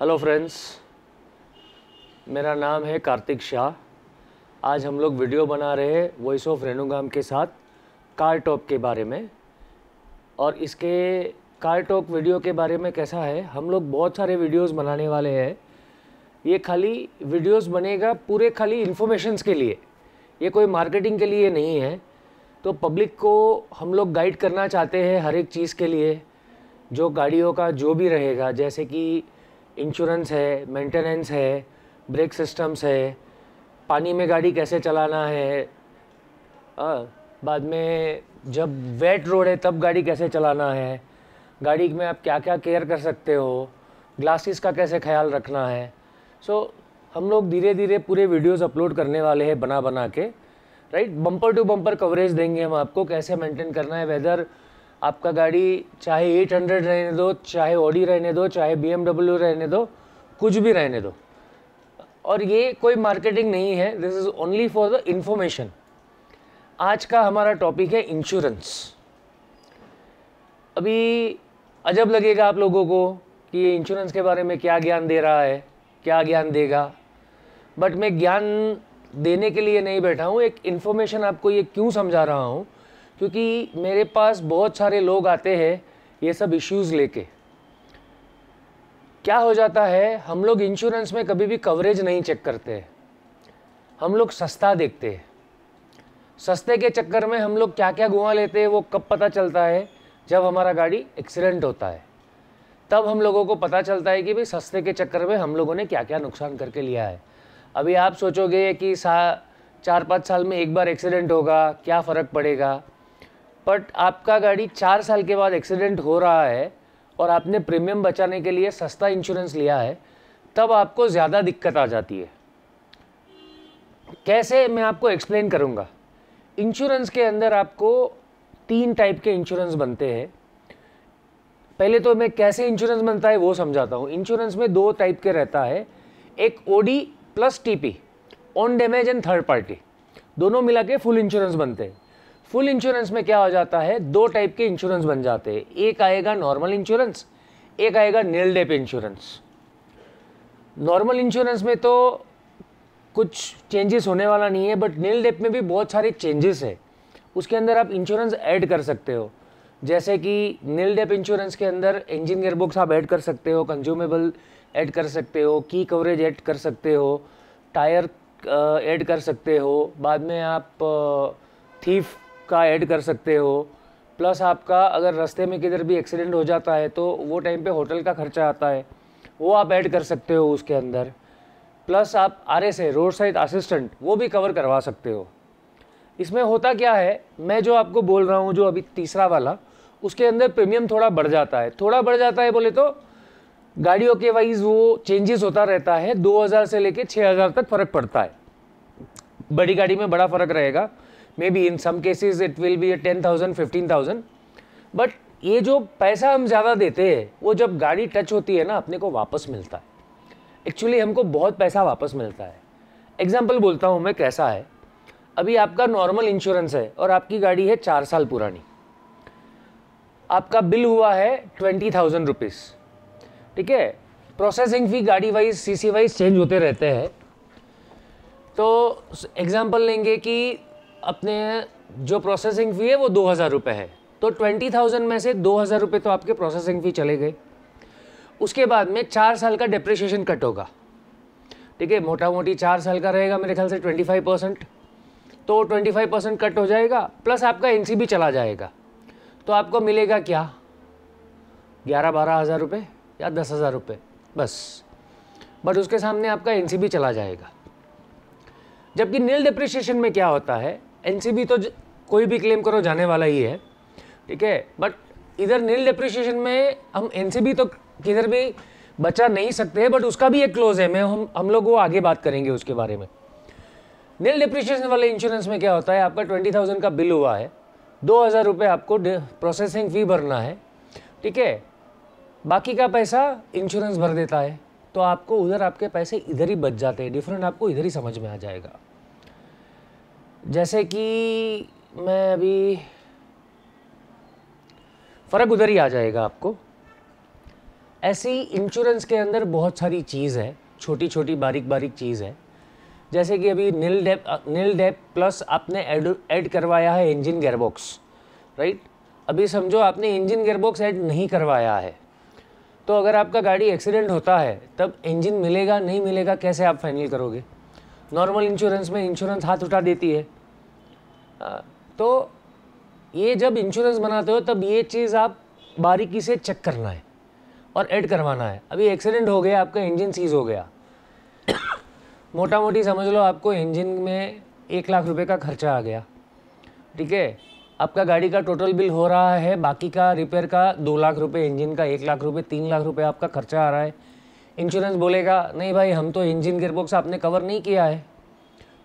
Hello friends, मेरा नाम है कार्तिक शाह। आज हम लोग वीडियो बना रहे हैं वॉइस ऑफ रेणुगाम के साथ कार टॉक के बारे में। और इसके कार टॉक वीडियो के बारे में कैसा है, हम लोग बहुत सारे वीडियोस बनाने वाले हैं। ये खाली वीडियोस बनेगा पूरे खाली इन्फॉर्मेशंस के लिए, ये कोई मार्केटिंग के लिए नहीं है। तो पब्लिक को हम लोग गाइड करना चाहते हैं हर एक चीज़ के लिए, जो गाड़ियों का जो भी रहेगा, जैसे कि इंश्योरेंस है, मेंटेनेंस है, ब्रेक सिस्टम्स है, पानी में गाड़ी कैसे चलाना है, बाद में जब वेट रोड है तब गाड़ी कैसे चलाना है, गाड़ी में आप क्या क्या केयर कर सकते हो, ग्लासेस का कैसे ख्याल रखना है। हम लोग धीरे धीरे पूरे वीडियोस अपलोड करने वाले हैं बना बना के, right. Bumper to bumper coverage देंगे हम आपको, कैसे मेंटेन करना है। वेदर आपका गाड़ी चाहे 800 रहने दो, चाहे ऑडी रहने दो, चाहे BMW रहने दो, कुछ भी रहने दो। और ये कोई मार्केटिंग नहीं है, this is only for the information. आज का हमारा टॉपिक है इंश्योरेंस। अभी अजब लगेगा आप लोगों को कि ये इंश्योरेंस के बारे में क्या ज्ञान दे रहा है, क्या ज्ञान देगा। बट मैं ज्ञान देने के लिए नहीं बैठा हूँ, एक इन्फॉर्मेशन आपको ये क्यों समझा रहा हूँ, क्योंकि मेरे पास बहुत सारे लोग आते हैं ये सब इश्यूज़ लेके। क्या हो जाता है, हम लोग इंश्योरेंस में कभी भी कवरेज नहीं चेक करते हैं, हम लोग सस्ता देखते हैं। सस्ते के चक्कर में हम लोग क्या क्या गुआ लेते हैं वो कब पता चलता है, जब हमारा गाड़ी एक्सीडेंट होता है, तब हम लोगों को पता चलता है कि भाई सस्ते के चक्कर में हम लोगों ने क्या क्या नुकसान करके लिया है। अभी आप सोचोगे कि 4-5 साल में एक बार एक्सीडेंट होगा, क्या फ़र्क पड़ेगा। बट आपका गाड़ी 4 साल के बाद एक्सीडेंट हो रहा है और आपने प्रीमियम बचाने के लिए सस्ता इंश्योरेंस लिया है, तब आपको ज़्यादा दिक्कत आ जाती है। कैसे, मैं आपको एक्सप्लेन करूँगा। इंश्योरेंस के अंदर आपको 3 टाइप के इंश्योरेंस बनते हैं। पहले तो मैं कैसे इंश्योरेंस बनता है वो समझाता हूँ। इंश्योरेंस में 2 टाइप के रहता है, एक OD plus TP, on damage and third party, दोनों मिला के फुल इंश्योरेंस बनते हैं। फुल इंश्योरेंस में क्या हो जाता है, 2 टाइप के इंश्योरेंस बन जाते हैं। एक आएगा नॉर्मल इंश्योरेंस, एक आएगा नील डेप इंश्योरेंस। नॉर्मल इंश्योरेंस में तो कुछ चेंजेस होने वाला नहीं है, बट नील डेप में भी बहुत सारे चेंजेस है। उसके अंदर आप इंश्योरेंस ऐड कर सकते हो, जैसे कि नील डेप इंश्योरेंस के अंदर इंजन गियरबॉक्स आप ऐड कर सकते हो, कंज्यूमेबल ऐड कर सकते हो, की कवरेज ऐड कर सकते हो, टायर ऐड कर सकते हो, बाद में आप थीफ का ऐड कर सकते हो। प्लस आपका अगर रास्ते में किधर भी एक्सीडेंट हो जाता है तो वो टाइम पे होटल का खर्चा आता है, वो आप ऐड कर सकते हो उसके अंदर। प्लस आप RSA, रोड साइड असिस्टेंट, वो भी कवर करवा सकते हो। इसमें होता क्या है, मैं जो आपको बोल रहा हूँ, जो अभी तीसरा वाला, उसके अंदर प्रीमियम थोड़ा बढ़ जाता है। थोड़ा बढ़ जाता है बोले तो गाड़ियों के वाइज वो चेंजेस होता रहता है, 2000 से लेके 6000 तक फ़र्क पड़ता है। बड़ी गाड़ी में बड़ा फ़र्क रहेगा, maybe in some cases it will be 10,000 15,000। But ये जो पैसा हम ज़्यादा देते हैं वो जब गाड़ी टच होती है ना, अपने को वापस मिलता है। एक्चुअली हमको बहुत पैसा वापस मिलता है। एग्जाम्पल बोलता हूँ मैं कैसा है। अभी आपका नॉर्मल इंश्योरेंस है और आपकी गाड़ी है 4 साल पुरानी, आपका बिल हुआ है 20,000 रुपीज़, ठीक है। प्रोसेसिंग फ़ी गाड़ी वाइज CC वाइज चेंज होते रहते हैं। तो एग्जाम्पल लेंगे कि अपने जो प्रोसेसिंग फ़ी है वो 2,000 रुपये है, तो 20,000 में से 2,000 रुपये तो आपके प्रोसेसिंग फ़ी चले गए। उसके बाद में 4 साल का डिप्रिशिएशन कट होगा, ठीक है। मोटा मोटी 4 साल का रहेगा मेरे ख्याल से 25%, तो 25% कट हो जाएगा। प्लस आपका NCB चला जाएगा, तो आपको मिलेगा क्या, 11-12 हज़ार रुपये या 10,000 रुपये बस। बट उसके सामने आपका NCB चला जाएगा। जबकि नील डिप्रिशिएशन में क्या होता है, NCB तो कोई भी क्लेम करो जाने वाला ही है, ठीक है। बट इधर नील डिप्रिशिएशन में हम NCB तो किधर भी बचा नहीं सकते, बट उसका भी एक क्लोज है, मैं हम लोग वो आगे बात करेंगे उसके बारे में। नील डिप्रिशिएशन वाले इंश्योरेंस में क्या होता है, आपका 20,000 का बिल हुआ है, 2,000 रुपये आपको प्रोसेसिंग फ़ी भरना है, ठीक है। बाकी का पैसा इंश्योरेंस भर देता है, तो आपको उधर आपके पैसे इधर ही बच जाते हैं। डिफरेंट आपको इधर ही समझ में आ जाएगा। जैसे कि मैं अभी फ़र्क उधर ही आ जाएगा आपको। ऐसी इंश्योरेंस के अंदर बहुत सारी चीज़ है, छोटी छोटी बारीक बारीक चीज़ है। जैसे कि अभी नील डेप प्लस आपने ऐड करवाया है इंजन गियरबॉक्स, राइट। अभी समझो आपने इंजन गियरबॉक्स ऐड नहीं करवाया है, तो अगर आपका गाड़ी एक्सीडेंट होता है तब इंजन मिलेगा नहीं मिलेगा कैसे आप फाइनल करोगे? नॉर्मल इंश्योरेंस में इंश्योरेंस हाथ उठा देती है। तो ये जब इंश्योरेंस बनाते हो तब ये चीज़ आप बारीकी से चेक करना है और ऐड करवाना है। अभी एक्सीडेंट हो गया, आपका इंजन सीज हो गया, मोटा मोटी समझ लो आपको इंजन में 1 लाख रुपए का खर्चा आ गया, ठीक है। आपका गाड़ी का टोटल बिल हो रहा है, बाकी का रिपेयर का 2 लाख रुपए, इंजन का 1 लाख रुपए, 3 लाख रुपए आपका खर्चा आ रहा है। इंश्योरेंस बोलेगा नहीं भाई हम तो इंजन गियरबॉक्स आपने कवर नहीं किया है,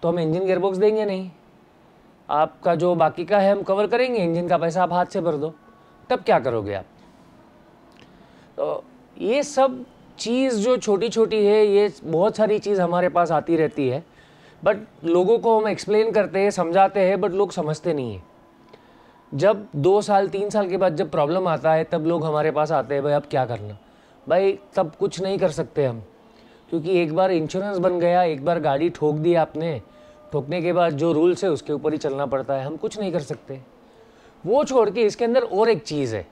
तो हम इंजन गियरबॉक्स देंगे नहीं, आपका जो बाकी का है हम कवर करेंगे, इंजन का पैसा आप हाथ से भर दो। तब क्या करोगे आप? तो ये सब चीज़ जो छोटी छोटी है, ये बहुत सारी चीज़ हमारे पास आती रहती है, बट लोगों को हम एक्सप्लेन करते हैं, समझाते हैं, बट लोग समझते नहीं हैं। जब 2 साल 3 साल के बाद जब प्रॉब्लम आता है तब लोग हमारे पास आते हैं, भाई अब क्या करना? भाई तब कुछ नहीं कर सकते हम, क्योंकि एक बार इंश्योरेंस बन गया, एक बार गाड़ी ठोक दी आपने, ठोकने के बाद जो रूल्स है उसके ऊपर ही चलना पड़ता है, हम कुछ नहीं कर सकते। वो छोड़ के इसके अंदर और एक चीज़ है,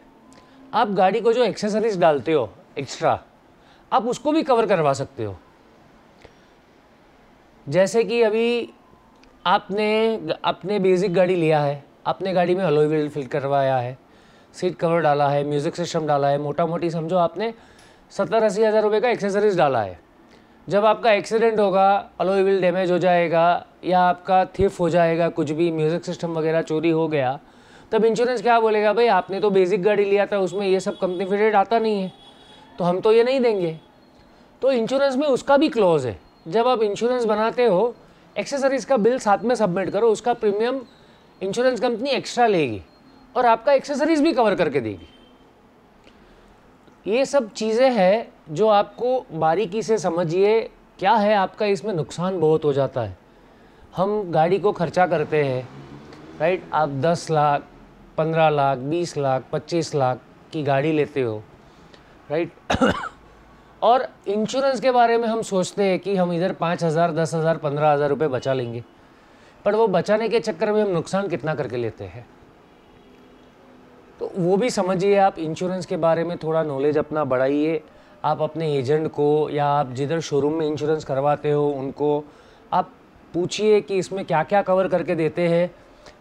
आप गाड़ी को जो एक्सेसरीज डालते हो एक्स्ट्रा, आप उसको भी कवर करवा सकते हो। जैसे कि अभी आपने बेसिक गाड़ी लिया है, आपने गाड़ी में अलॉय व्हील फिट करवाया है, सीट कवर डाला है, म्यूज़िक सिस्टम डाला है, मोटा मोटी समझो आपने 70-80 हज़ार रुपये का एक्सेसरीज डाला है। जब आपका एक्सीडेंट होगा, अलॉय व्हील डैमेज हो जाएगा या आपका थिफ हो जाएगा, कुछ भी म्यूज़िक सिस्टम वगैरह चोरी हो गया, तब इंश्योरेंस क्या बोलेगा? भाई आपने तो बेसिक गाड़ी लिया था, उसमें ये सब कंपनी फिटेड आता नहीं है, तो हम तो ये नहीं देंगे। तो इंश्योरेंस में उसका भी क्लॉज है, जब आप इंश्योरेंस बनाते हो एक्सेसरीज का बिल साथ में सबमिट करो, उसका प्रीमियम इंश्योरेंस कंपनी एक्स्ट्रा लेगी और आपका एक्सेसरीज भी कवर करके देगी। ये सब चीज़ें हैं जो आपको बारीकी से समझिए, क्या है आपका इसमें नुकसान बहुत हो जाता है। हम गाड़ी को खर्चा करते हैं, राइट। आप 10 लाख 15 लाख 20 लाख 25 लाख की गाड़ी लेते हो, राइट। और इंश्योरेंस के बारे में हम सोचते हैं कि हम इधर 5,000 10,000 15,000 रुपये बचा लेंगे, पर वो बचाने के चक्कर में हम नुकसान कितना करके लेते हैं। तो वो भी समझिए, आप इंश्योरेंस के बारे में थोड़ा नॉलेज अपना बढ़ाइए। आप अपने एजेंट को या आप जिधर शोरूम में इंश्योरेंस करवाते हो उनको आप पूछिए कि इसमें क्या क्या कवर करके देते हैं,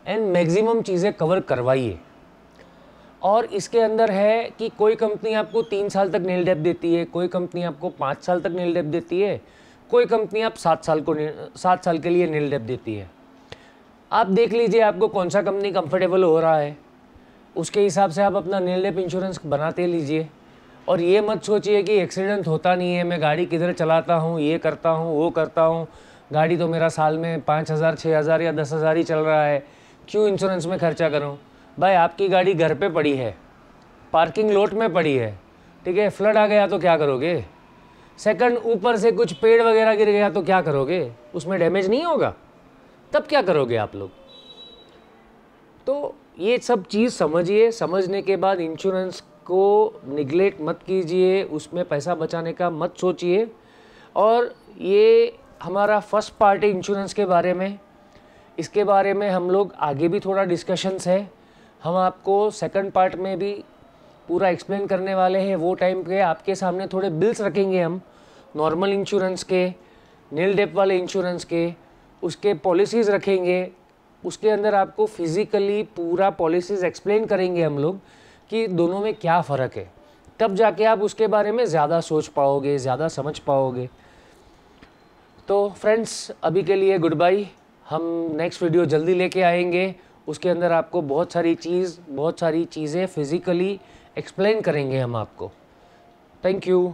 एंड मैक्सिमम चीज़ें कवर करवाइए। और इसके अंदर है कि कोई कंपनी आपको 3 साल तक नील डेप देती है, कोई कंपनी आपको 5 साल तक नील डेप देती है, कोई कंपनी आप 7 साल के लिए नील डेप देती है। आप देख लीजिए आपको कौन सा कंपनी कंफर्टेबल हो रहा है, उसके हिसाब से आप अपना नील डेप इंश्योरेंस बनाते लीजिए। और ये मत सोचिए कि एक्सीडेंट होता नहीं है, मैं गाड़ी किधर चलाता हूँ, ये करता हूँ वो करता हूँ, गाड़ी तो मेरा साल में 5,000 6,000 या 10,000 ही चल रहा है, क्यों इंश्योरेंस में खर्चा करूँ? भाई आपकी गाड़ी घर पे पड़ी है, पार्किंग लॉट में पड़ी है, ठीक है, फ्लड आ गया तो क्या करोगे? सेकंड ऊपर से कुछ पेड़ वगैरह गिर गया तो क्या करोगे? उसमें डैमेज नहीं होगा, तब क्या करोगे आप लोग? तो ये सब चीज़ समझिए, समझने के बाद इंश्योरेंस को निगलेक्ट मत कीजिए, उसमें पैसा बचाने का मत सोचिए। और ये हमारा फर्स्ट पार्ट है इंश्योरेंस के बारे में, इसके बारे में हम लोग आगे भी थोड़ा डिस्कशंस है, हम आपको सेकंड पार्ट में भी पूरा एक्सप्लेन करने वाले हैं। वो टाइम पे आपके सामने थोड़े बिल्स रखेंगे हम, नॉर्मल इंश्योरेंस के, नील डेप वाले इंश्योरेंस के, उसके पॉलिसीज़ रखेंगे, उसके अंदर आपको फिज़िकली पूरा पॉलिसीज़ एक्सप्लेन करेंगे हम लोग कि दोनों में क्या फ़र्क है, तब जाके आप उसके बारे में ज़्यादा सोच पाओगे, ज़्यादा समझ पाओगे। तो फ्रेंड्स अभी के लिए गुड बाय, हम नेक्स्ट वीडियो जल्दी लेके आएंगे, उसके अंदर आपको बहुत सारी चीज़ें फिज़िकली एक्सप्लेन करेंगे हम आपको। Thank you.